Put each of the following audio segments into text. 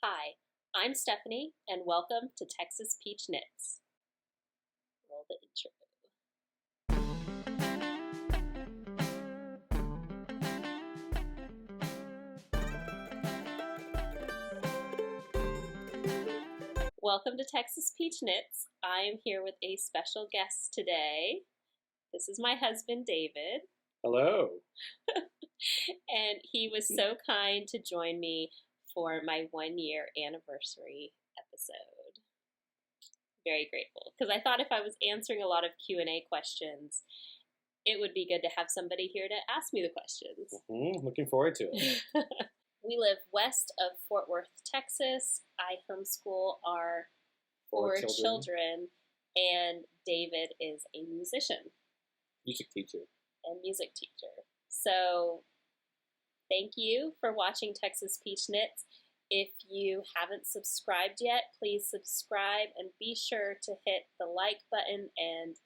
Hi, I'm Stephanie, and welcome to Texas Peach Knits. Roll the intro. Welcome to Texas Peach Knits. I am here with a special guest today. This is my husband, David. Hello. And he was so kind to join me for my 1-year anniversary episode. Very grateful, because I thought if I was answering a lot of Q&A questions, it would be good to have somebody here to ask me the questions. Looking forward to it. We live west of Fort Worth, Texas. I homeschool our four children, and David is a musician. Music teacher. And music teacher. So thank you for watching Texas Peach Knits. If you haven't subscribed yet, please subscribe and be sure to hit the like button and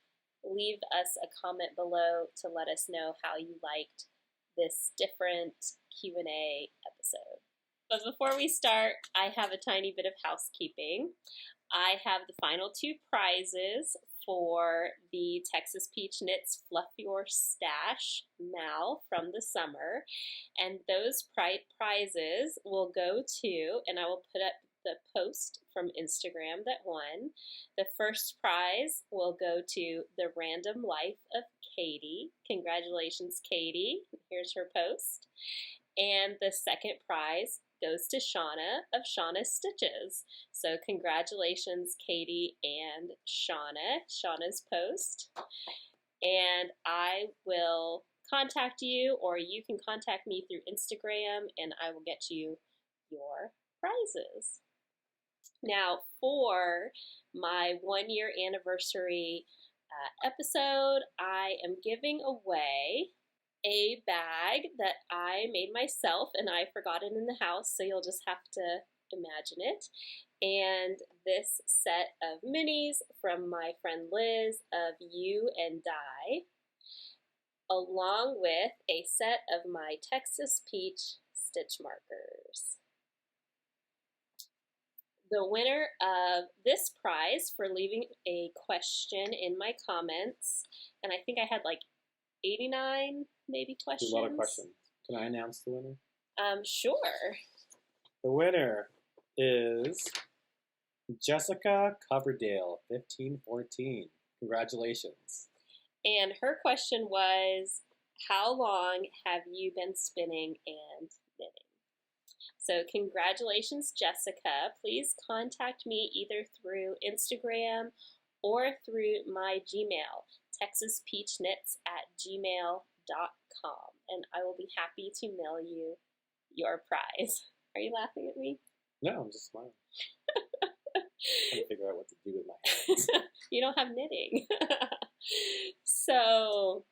leave us a comment below to let us know how you liked this different Q&A episode. But before we start, I have a tiny bit of housekeeping. I have the final 2 prizes for the Texas Peach Knits Fluff Your Stash MAL from the summer. And those prizes will go to, and I will put up the post from Instagram that won. The first prize will go to The Random Life of Katie. Congratulations, Katie. Here's her post. And the second prize goes to Shauna of Shauna's Stitches. So congratulations, Katie and Shauna's post. And I will contact you, or you can contact me through Instagram, and I will get you your prizes. Now, for my 1-year anniversary episode, I am giving away a bag that I made myself, and I forgot it in the house, so you'll just have to imagine it. And this set of minis from my friend Liz of You and Die, along with a set of my Texas Peach stitch markers. The winner of this prize for leaving a question in my comments, and I think I had like 89 maybe questions. A lot of questions. Can I announce the winner? Sure. The winner is Jessica Coverdale, 1514. Congratulations. And her question was, how long have you been spinning and knitting? So congratulations, Jessica. Please contact me either through Instagram or through my Gmail, texaspeachknits@gmail.com, and I will be happy to mail you your prize. Are you laughing at me? No, I'm just smiling. Trying to figure out what to do with my hands. You don't have knitting. So,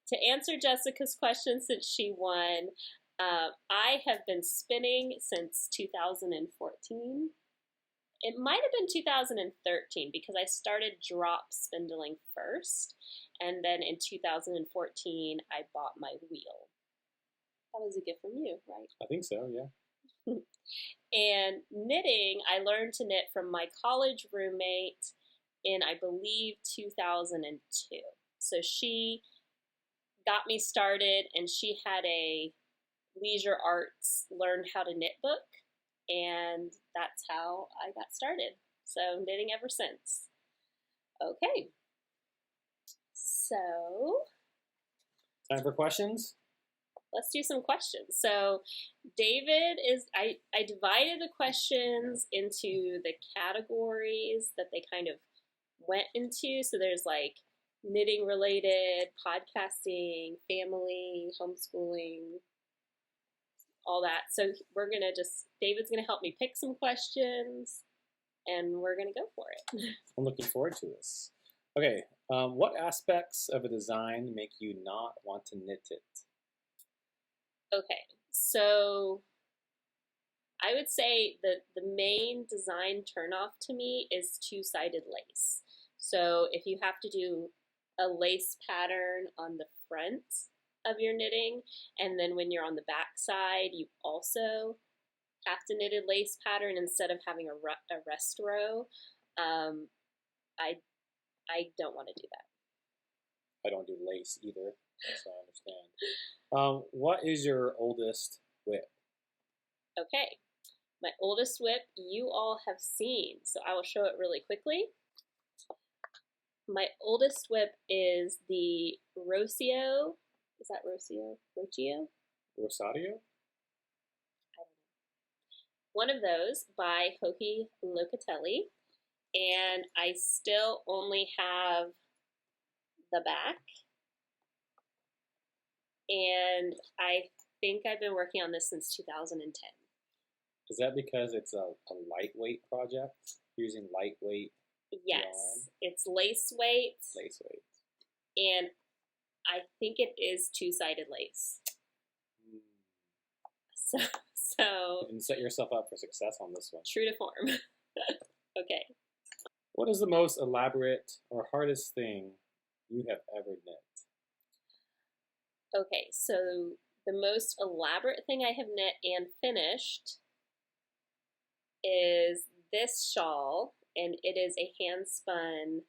to answer Jessica's question, since she won, I have been spinning since 2014. It might have been 2013 because I started drop spindling first, and then in 2014 I bought my wheel. That was a gift from you, right? I think so, yeah. And knitting, I learned to knit from my college roommate in, I believe, 2002. So she got me started, and she had a Leisure Arts Learn How to Knit book, and that's how I got started. So knitting ever since. Okay. So time for questions? Let's do some questions. So David is, I divided the questions into the categories that they kind of went into. So there's like knitting related, podcasting, family, homeschooling, all that. So David's gonna help me pick some questions, and we're gonna go for it. I'm looking forward to this. Okay, what aspects of a design make you not want to knit it? Okay, so I would say that the main design turnoff to me is two-sided lace. So if you have to do a lace pattern on the front of your knitting, and then when you're on the back side, you also half to knitted lace pattern instead of having a rest row. I don't want to do that. I don't do lace either, so I understand. What is your oldest whip? Okay, my oldest whip you all have seen, so I will show it really quickly. My oldest whip is the Rocio. Is that Rocio? Rocio? Rosario? I don't know. One of those by Hohi Locatelli, and I still only have the back. And I think I've been working on this since 2010. Is that because it's a lightweight project? Using lightweight Yes, yarn? it's lace weight. Lace weight. And I think it is two-sided lace. So You can set yourself up for success on this one. True to form. Okay. What is the most elaborate or hardest thing you have ever knit? Okay, so the most elaborate thing I have knit and finished is this shawl, and it is a hand-spun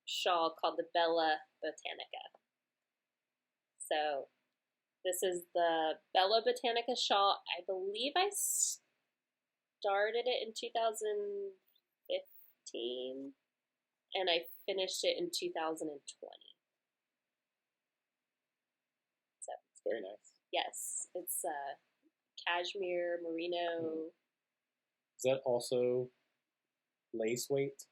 shawl called the Bella Botanica. So this is the Bella Botanica shawl. I believe I started it in 2015, and I finished it in 2020. So it's very nice. Yes, it's cashmere, merino. Is that also lace weight?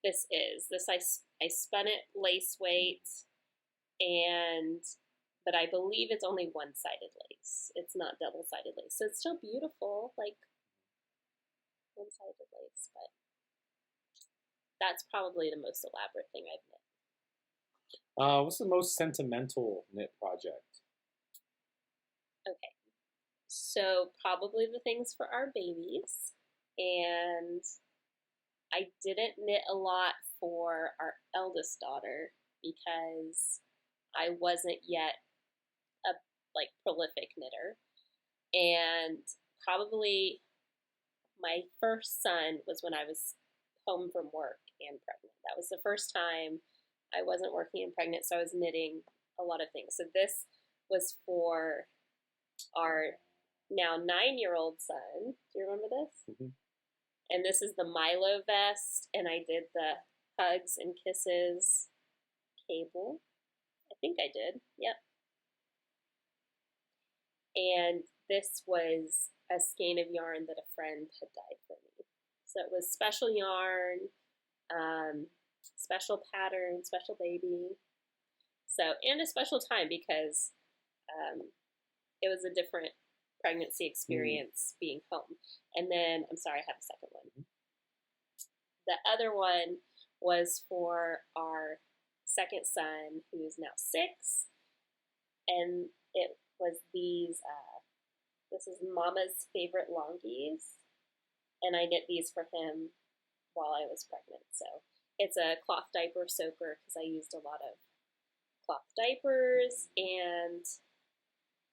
This is. This I spun it lace weight, but I believe it's only one-sided lace. It's not double-sided lace. So it's still beautiful, like one-sided lace, but that's probably the most elaborate thing I've knit. What's the most sentimental knit project? Okay, so probably the things for our babies, and I didn't knit a lot for our eldest daughter because I wasn't yet a prolific knitter, and probably my first son was when I was home from work and pregnant. That was the first time I wasn't working and pregnant, so I was knitting a lot of things. So this was for our now 9-year-old son. Do you remember this? Mm-hmm. And this is the Milo vest, and I did the Hugs and Kisses cable. I think I did, yep. And this was a skein of yarn that a friend had dyed for me. So it was special yarn, special pattern, special baby. So, and a special time because it was a different pregnancy experience being home. And then, I'm sorry, I have a second one. The other one was for our second son, who is now 6, and it was these, this is Mama's favorite longies, and I knit these for him while I was pregnant. So it's a cloth diaper soaker because I used a lot of cloth diapers, and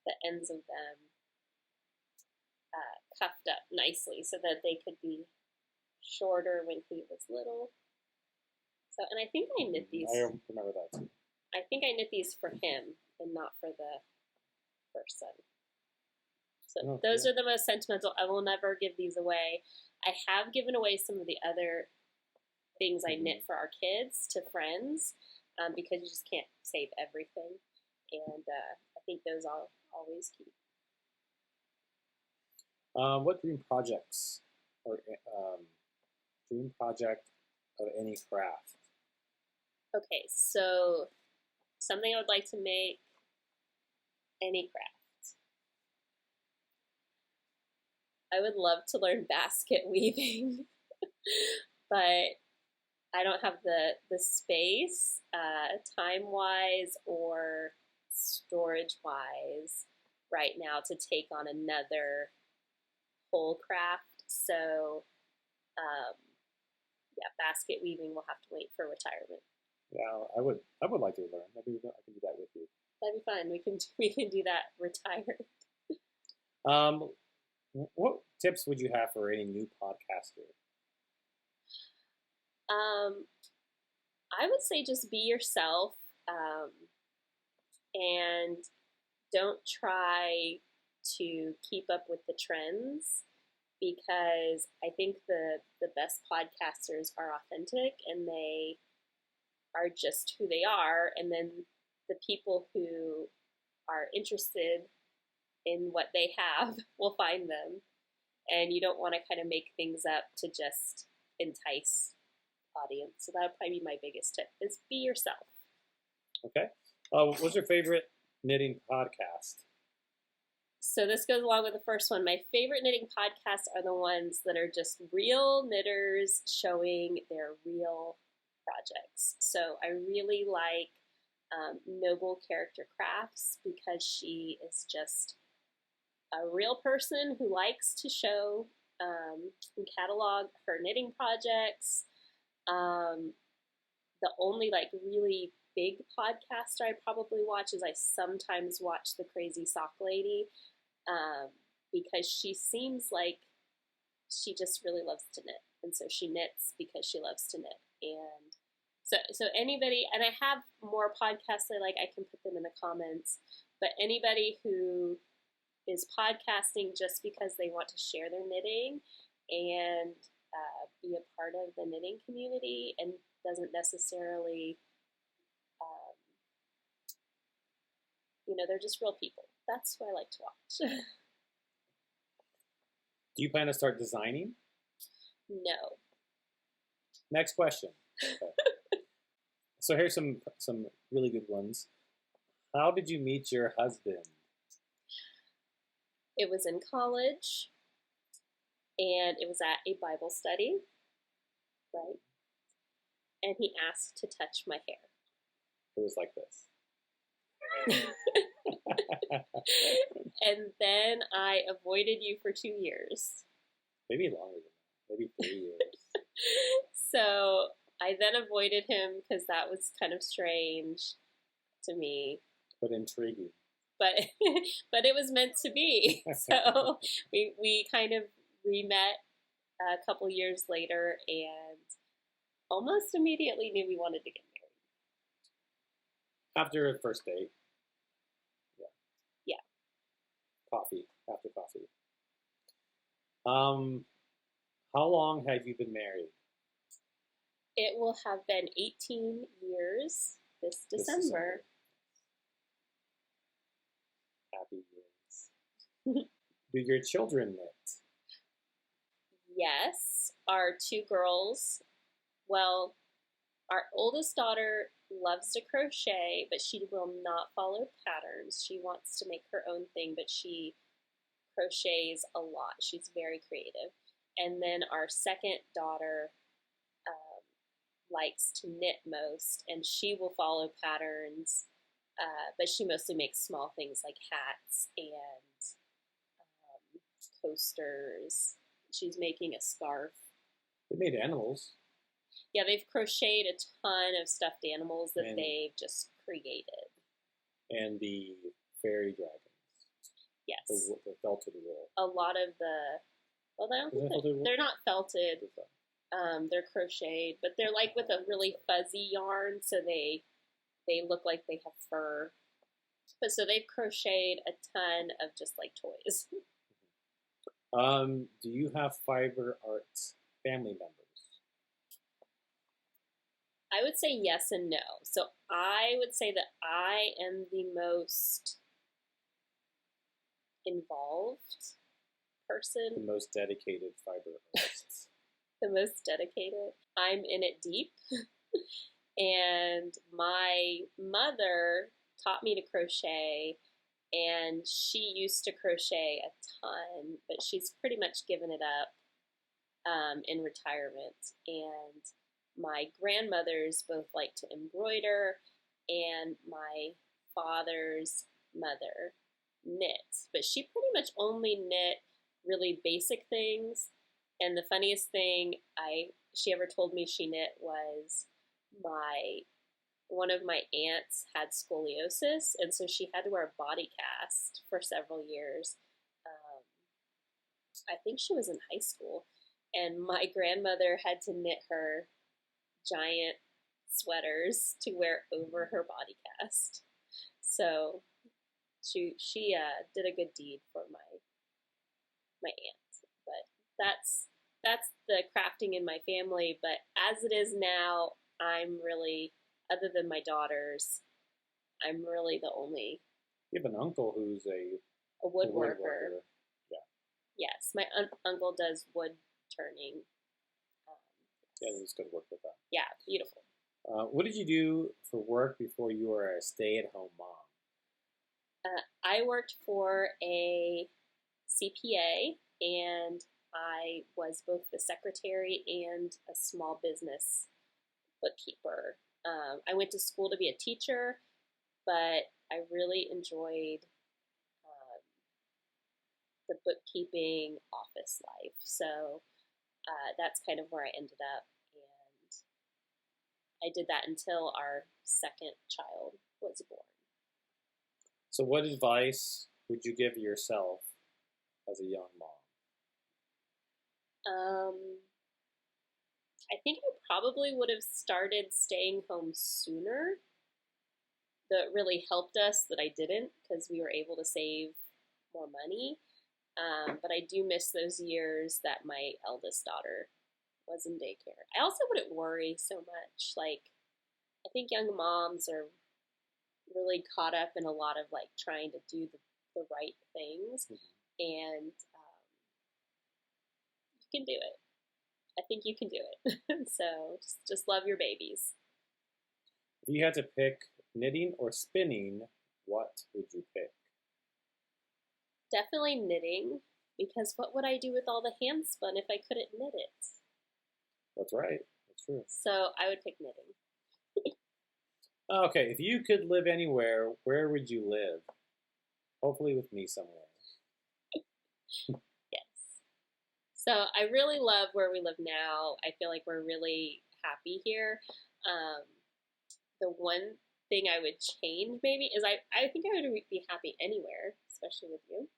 the ends of them cuffed up nicely so that they could be shorter when he was little. So, and I think I knit these. I remember that too. I think I knit these for him and not for the first son. So those are the most sentimental. I will never give these away. I have given away some of the other things I knit for our kids to friends because you just can't save everything. And I think those I'll always keep. What dream projects or dream project of any craft? Okay, so something I would like to make, any craft. I would love to learn basket weaving, but I don't have the space, time-wise or storage-wise right now to take on another whole craft. So, yeah, basket weaving will have to wait for retirement. Yeah, I would like to learn. Maybe I can do that with you. That'd be fun. We can do that retired. What tips would you have for any new podcaster? I would say just be yourself, and don't try to keep up with the trends, because I think the best podcasters are authentic and they are just who they are, and then the people who are interested in what they have will find them. And you don't want to kind of make things up to just entice audience. So that would probably be my biggest tip: is be yourself. Okay. What's your favorite knitting podcast? So this goes along with the first one. My favorite knitting podcasts are the ones that are just real knitters showing their real projects. So I really like Noble Character Crafts, because she is just a real person who likes to show and catalog her knitting projects. The only like really big podcaster I probably watch is I sometimes watch the Crazy Sock Lady, because she seems like she just really loves to knit, and so she knits because she loves to knit. And so anybody, and I have more podcasts I like, I can put them in the comments, but anybody who is podcasting just because they want to share their knitting and be a part of the knitting community, and doesn't necessarily, they're just real people. That's what I like to watch. Do you plan to start designing? No. Next question. Okay. So here's some really good ones. How did you meet your husband? It was in college, and it was at a Bible study, right? And he asked to touch my hair. It was like this. And then I avoided you for 2 years. Maybe longer than that. Maybe 3 years. So I then avoided him because that was kind of strange to me. But intriguing. But it was meant to be. So we kind of re-met a couple years later, and almost immediately knew we wanted to get married. After a first date. Yeah. Coffee. After coffee. How long have you been married? It will have been 18 years this December. Happy years. Do your children knit? Yes. Our 2 girls, well, our oldest daughter loves to crochet, but she will not follow patterns. She wants to make her own thing, but she crochets a lot. She's very creative. And then our second daughter likes to knit most, and she will follow patterns, but she mostly makes small things like hats and coasters. She's making a scarf. They made animals. Yeah, they've crocheted a ton of stuffed animals that they've just created. And the fairy dragons. Yes. The felted wool. A lot of they're not felted. They're crocheted, but they're like with a really fuzzy yarn, so they look like they have fur. But so they've crocheted a ton of just like toys. Do you have fiber arts family members? I would say yes and no. So I would say that I am the most involved person. The most dedicated fiber artists. The most dedicated. I'm in it deep. And my mother taught me to crochet, and she used to crochet a ton, but she's pretty much given it up in retirement. And my grandmothers both like to embroider, and my father's mother knits, but she pretty much only knit really basic things. And the funniest thing she ever told me she knit was one of my aunts had scoliosis, and so she had to wear a body cast for several years. I think she was in high school, and my grandmother had to knit her giant sweaters to wear over her body cast. So she did a good deed for my aunt. But that's the crafting in my family. But as it is now, I'm really, other than my daughters, I'm really the only. You have an uncle who's a woodworker. Yeah. Yes, my uncle does wood turning. Yeah, he's good work with that. Yeah, beautiful. What did you do for work before you were a stay-at-home mom? I worked for a CPA, and I was both the secretary and a small business bookkeeper. I went to school to be a teacher, but I really enjoyed the bookkeeping office life. So that's kind of where I ended up. And I did that until our second child was born. So what advice would you give yourself as a young mom? I think I probably would have started staying home sooner. That really helped us that I didn't, because we were able to save more money. But I do miss those years that my eldest daughter was in daycare. I also wouldn't worry so much. Like, I think young moms are really caught up in a lot of like trying to do the right things, and you can do it. I think you can do it. So just love your babies. If you had to pick knitting or spinning, what would you pick? Definitely knitting, because what would I do with all the hand spun if I couldn't knit it? That's right. That's true. So I would pick knitting. Okay, if you could live anywhere, where would you live? Hopefully with me somewhere. Yes. So I really love where we live now. I feel like we're really happy here. The one thing I would change maybe is I think I would be happy anywhere, especially with you.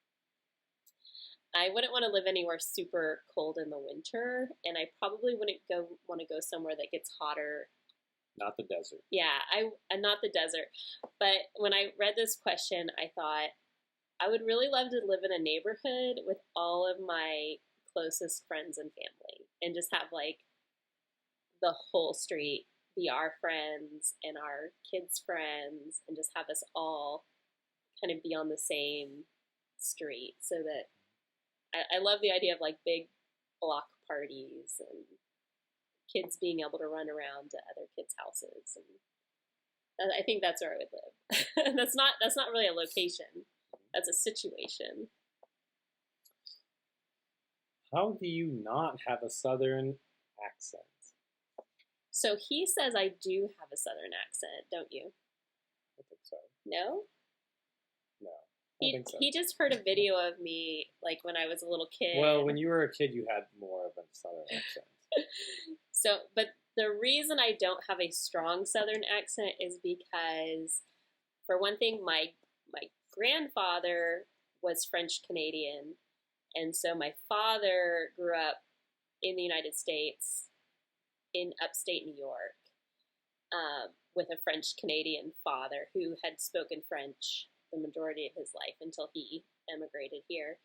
I wouldn't want to live anywhere super cold in the winter, and I probably wouldn't want to go somewhere that gets hotter. Not the desert. Yeah, not the desert. But when I read this question, I thought I would really love to live in a neighborhood with all of my closest friends and family, and just have like the whole street be our friends and our kids' friends, and just have us all kind of be on the same street, so that I love the idea of like big block parties and kids being able to run around to other kids' houses, and I think that's where I would live. that's not really a location. That's a situation. How do you not have a southern accent? So he says I do have a southern accent, don't you? I think so. No? No. I think so. He just heard a video of me like when I was a little kid. Well, when you were a kid, you had more of a southern accent. So, but the reason I don't have a strong southern accent is because, for one thing, my grandfather was French Canadian, and so my father grew up in the United States, in upstate New York, with a French Canadian father who had spoken French the majority of his life until he emigrated here.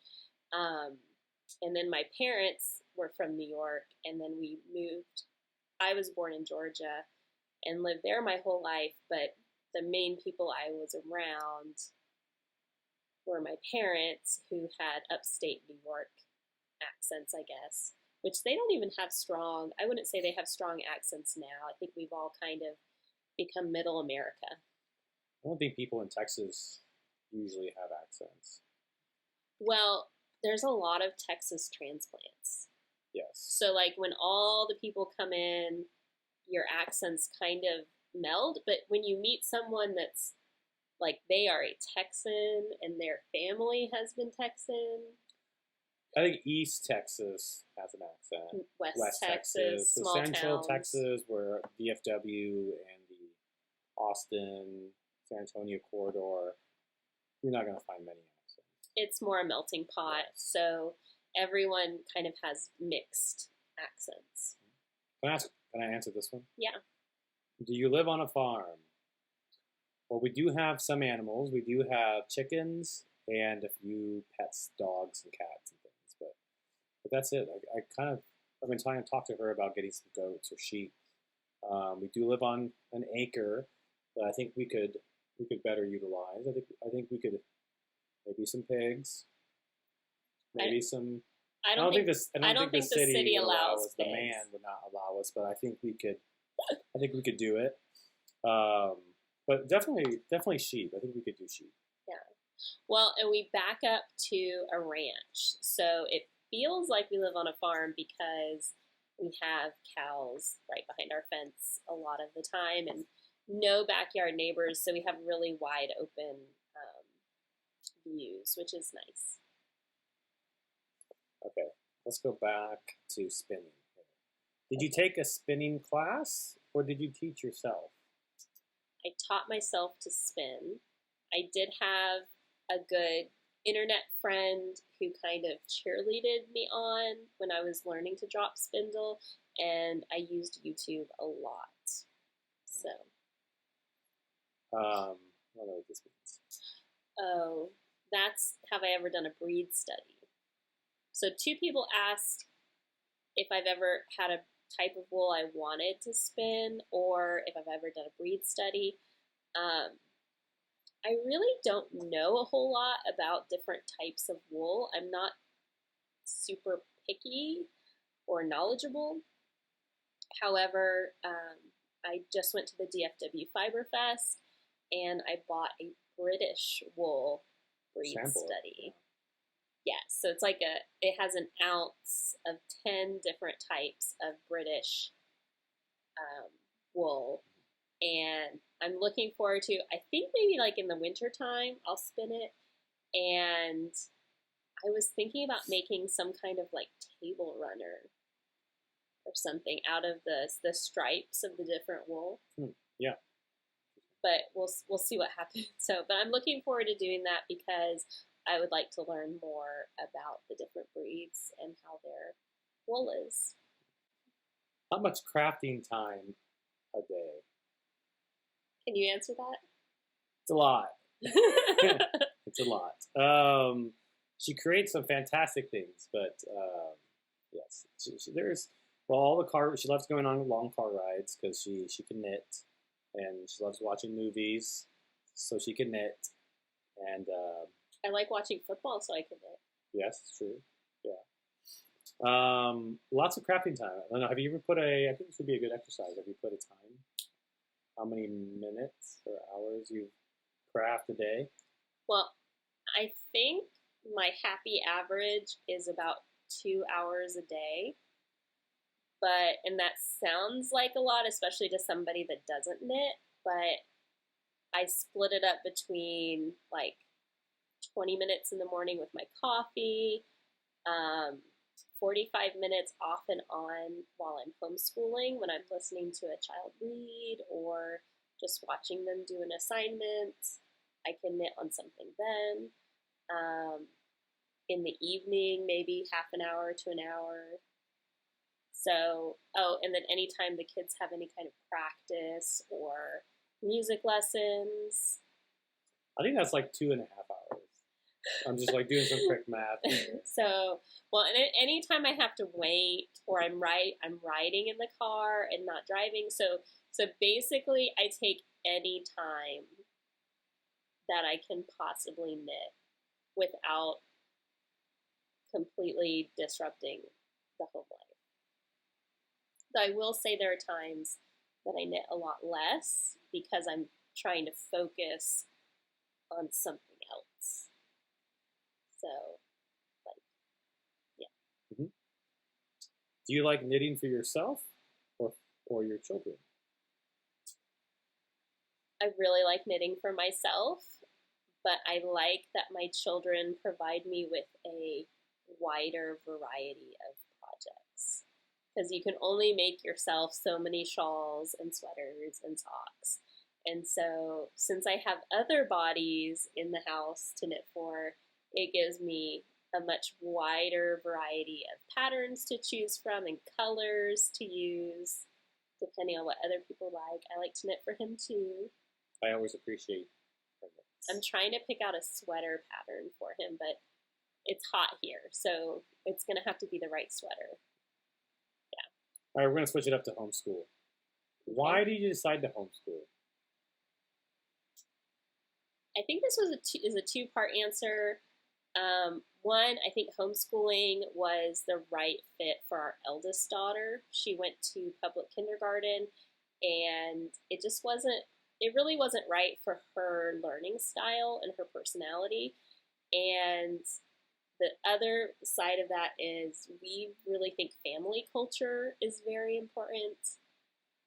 And then my parents were from New York, and then we moved. I was born in Georgia and lived there my whole life, but the main people I was around were my parents, who had upstate New York accents, I guess, which they don't even have strong. I wouldn't say they have strong accents now. I think we've all kind of become middle America. I don't think people in Texas usually have accents. Well, there's a lot of Texas transplants. Yes. So like when all the people come in, your accents kind of meld, but when you meet someone that's like they are a Texan and their family has been Texan. I think East Texas has an accent. West Texas, so small Central towns. Texas, where DFW and the Austin, San Antonio corridor, you're not going to find many accents. It's more a melting pot. Yes. So everyone kind of has mixed accents. Can I answer this one? Yeah. Do you live on a farm? Well, we do have some animals. We do have chickens and a few pets, dogs and cats and things. But that's it. I've been trying to talk to her about getting some goats or sheep. We do live on an acre that I think we could better utilize. I think we could maybe some pigs, maybe some. I don't think the city would allow allows us. The pigs. man would not allow us, but I think we could. I think we could do it. But definitely sheep. I think we could do sheep. Yeah. Well, and we back up to a ranch, so it feels like we live on a farm because we have cows right behind our fence a lot of the time, and no backyard neighbors, so we have really wide open views, which is nice. Okay, let's go back to spinning. Did you take a spinning class, or did you teach yourself? I taught myself to spin. I did have a good internet friend who kind of cheerleaded me on when I was learning to drop spindle, and I used YouTube a lot. So. I don't know what this means. Oh, that's have I ever done a breed study? So 2 people asked if I've ever had a type of wool I wanted to spin, or if I've ever done a breed study. I really don't know a whole lot about different types of wool. I'm not super picky or knowledgeable. However, I just went to the DFW Fiber Fest and I bought a British wool breed Sample. study. Yes, so it's like it has an ounce of 10 different types of British wool, and I'm looking forward to, I think maybe like in the winter time, I'll spin it, and I was thinking about making some kind of like table runner or something out of the stripes of the different wool. Yeah. But we'll see what happens. So, but I'm looking forward to doing that because I would like to learn more about the different breeds and how their wool is. How much crafting time a day? Can you answer that? It's a lot. It's a lot. She creates some fantastic things, but yes, there's all the car. She loves going on long car rides because she can knit, and she loves watching movies, so she can knit. And I like watching football, so I can knit. Yes, it's true. Yeah. Lots of crafting time. I don't know. Have you ever I think this would be a good exercise. Have you put a time? How many minutes or hours you craft a day? Well, I think my happy average is about 2 hours a day. And that sounds like a lot, especially to somebody that doesn't knit, but I split it up between like 20 minutes in the morning with my coffee, 45 minutes off and on while I'm homeschooling when I'm listening to a child read or just watching them do an assignment. I can knit on something then. In the evening, maybe half an hour to an hour. So, and then anytime the kids have any kind of practice or music lessons. I think that's like 2.5 hours. I'm just like doing some quick math. So, well, and anytime I have to wait or I'm riding in the car and not driving. So basically I take any time that I can possibly knit without completely disrupting the home life. So I will say there are times that I knit a lot less because I'm trying to focus on something else. So, yeah. Mm-hmm. Do you like knitting for yourself or your children? I really like knitting for myself, but I like that my children provide me with a wider variety of projects. Because you can only make yourself so many shawls and sweaters and socks. And so since I have other bodies in the house to knit for, it gives me a much wider variety of patterns to choose from and colors to use, depending on what other people like. I like to knit for him too. I always appreciate knits. I'm trying to pick out a sweater pattern for him, but it's hot here, so it's going to have to be the right sweater. Yeah. All right, we're going to switch it up to homeschool. Why did you decide to homeschool? I think this is a two-part answer. One, I think homeschooling was the right fit for our eldest daughter. She went to public kindergarten, and it really wasn't right for her learning style and her personality. And the other side of that is we really think family culture is very important.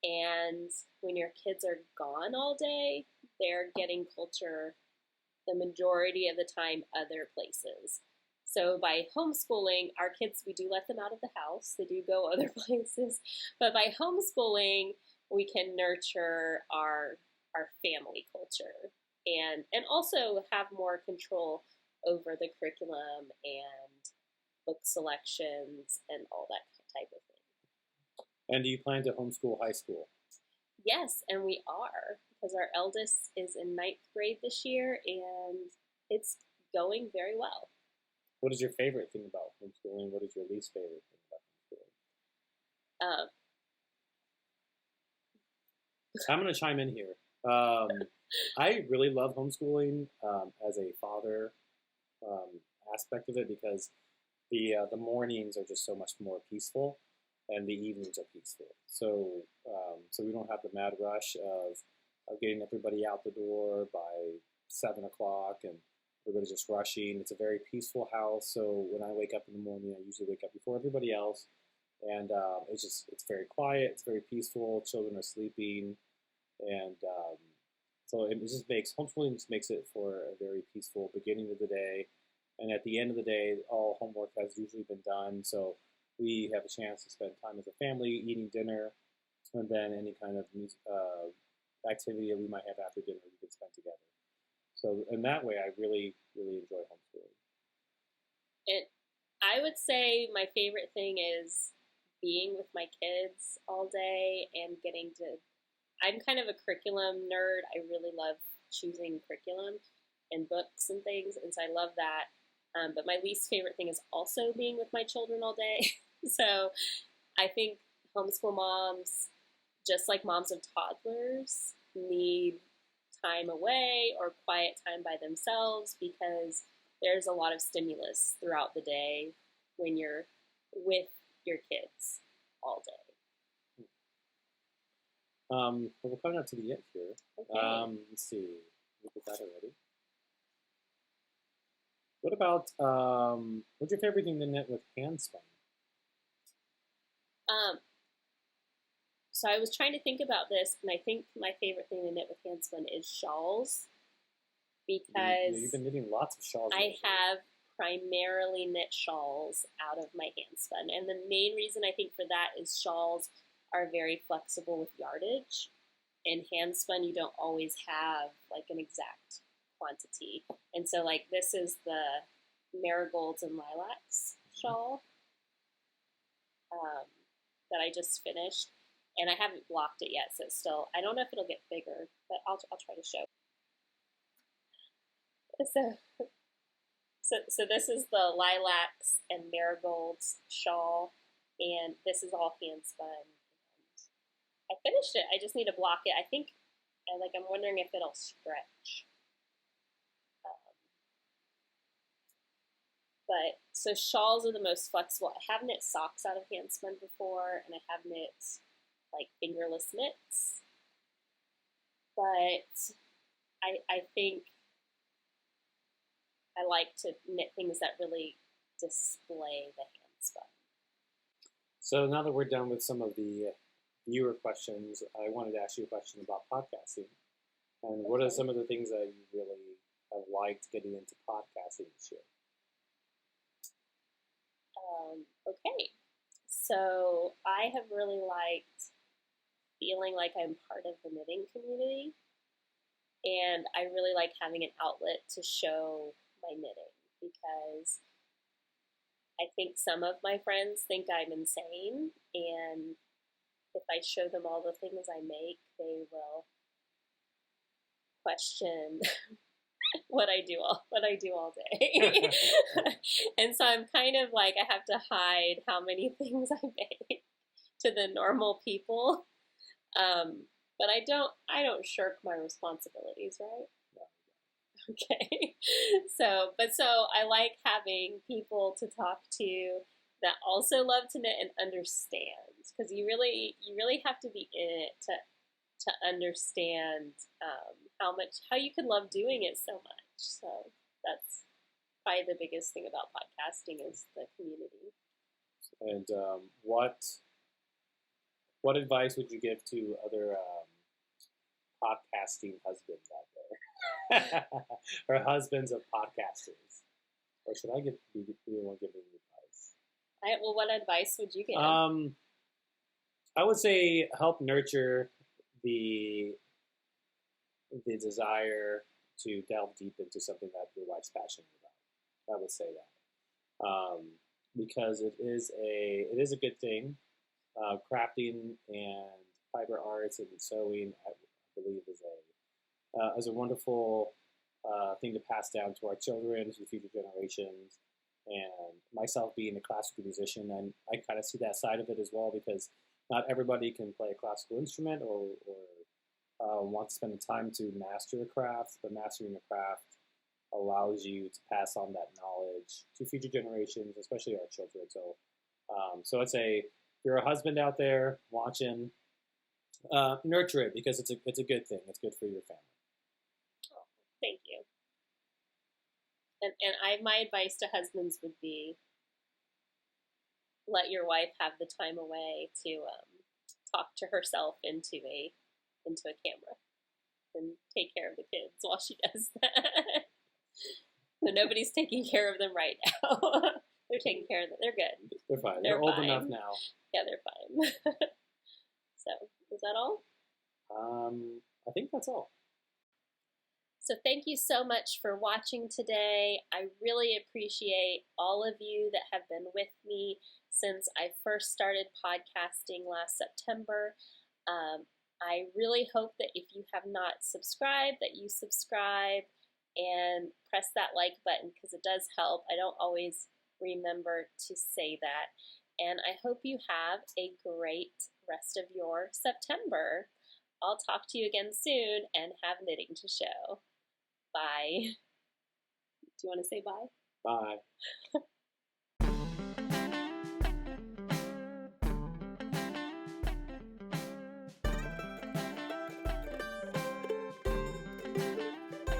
And when your kids are gone all day, they're getting culture the majority of the time other places. So by homeschooling, our kids, we do let them out of the house. They do go other places. But by homeschooling, we can nurture our family culture and also have more control over the curriculum and book selections and all that type of thing. And do you plan to homeschool high school? Yes, and we are, because our eldest is in 9th grade this year, and it's going very well. What is your favorite thing about homeschooling? What is your least favorite thing about homeschooling? I'm going to chime in here. I really love homeschooling as a father aspect of it, because the mornings are just so much more peaceful, and the evenings are peaceful. So we don't have the mad rush of getting everybody out the door by 7 o'clock and everybody's just rushing. It's a very peaceful house. So when I wake up in the morning, I usually wake up before everybody else, and it's very quiet. It's very peaceful. Children are sleeping, and so it just homeschooling just makes it for a very peaceful beginning of the day. And at the end of the day, all homework has usually been done. So we have a chance to spend time as a family, eating dinner, and then any kind of activity that we might have after dinner we can spend together. So in that way, I really, really enjoy homeschooling. I would say my favorite thing is being with my kids all day and I'm kind of a curriculum nerd. I really love choosing curriculum and books and things, and so I love that. But my least favorite thing is also being with my children all day. So I think homeschool moms, just like moms of toddlers, need time away or quiet time by themselves, because there's a lot of stimulus throughout the day when you're with your kids all day. We're coming up to the end here. Okay. Let's see. We did that already. What about, what's your favorite thing to knit with hand spun? So I was trying to think about this, and I think my favorite thing to knit with hand spun is shawls, because you've been knitting lots of shawls. I have primarily knit shawls out of my hand spun, and the main reason I think for that is shawls are very flexible with yardage, and hand spun you don't always have like an exact quantity. And so like this is the Marigolds and Lilacs shawl that I just finished, and I haven't blocked it yet, so it's still, I don't know if it'll get bigger, but I'll try to show. So this is the Lilacs and Marigolds shawl, and this is all hand spun. I finished it. I just need to block it. I think, I'm wondering if it'll stretch. But so shawls are the most flexible. I have knit socks out of hand spun before, and I have knit like fingerless knits. But I think I like to knit things that really display the hand spun. So now that we're done with some of the viewer questions, I wanted to ask you a question about podcasting. And what are some of the things that you really have liked getting into podcasting this year? Okay, so I have really liked feeling like I'm part of the knitting community, and I really like having an outlet to show my knitting, because I think some of my friends think I'm insane, and if I show them all the things I make, they will question what I do all day. And so I'm kind of like, I have to hide how many things I make to the normal people. But I don't shirk my responsibilities, right? Okay. So I like having people to talk to that also love to knit and understand, because you really have to be in it to understand how you can love doing it so much. So that's probably the biggest thing about podcasting is the community. And what advice would you give to other podcasting husbands out there, or husbands of podcasters? Or should I be the one giving advice? Well, what advice would you give? I would say help nurture the desire to delve deep into something that your wife's passionate about. I would say that because it is a good thing. Crafting and fiber arts and sewing, I believe, is a wonderful thing to pass down to our children, to future generations. And myself being a classical musician, and I kind of see that side of it as well, because not everybody can play a classical instrument or want to spend the time to master a craft, but mastering a craft allows you to pass on that knowledge to future generations, especially our children. So I'd say if you're a husband out there watching, nurture it, because it's a good thing. It's good for your family. Oh, thank you. And my advice to husbands would be, let your wife have the time away to talk to herself into a camera and take care of the kids while she does that. So nobody's taking care of them right now. They're taking care of them. They're good. They're fine. They're old enough now. Yeah, they're fine. So, is that all? I think that's all. So thank you so much for watching today. I really appreciate all of you that have been with me since I first started podcasting last September. I really hope that if you have not subscribed, that you subscribe and press that like button, because it does help. I don't always remember to say that. And I hope you have a great rest of your September. I'll talk to you again soon and have knitting to show. Bye. Do you want to say bye? Bye.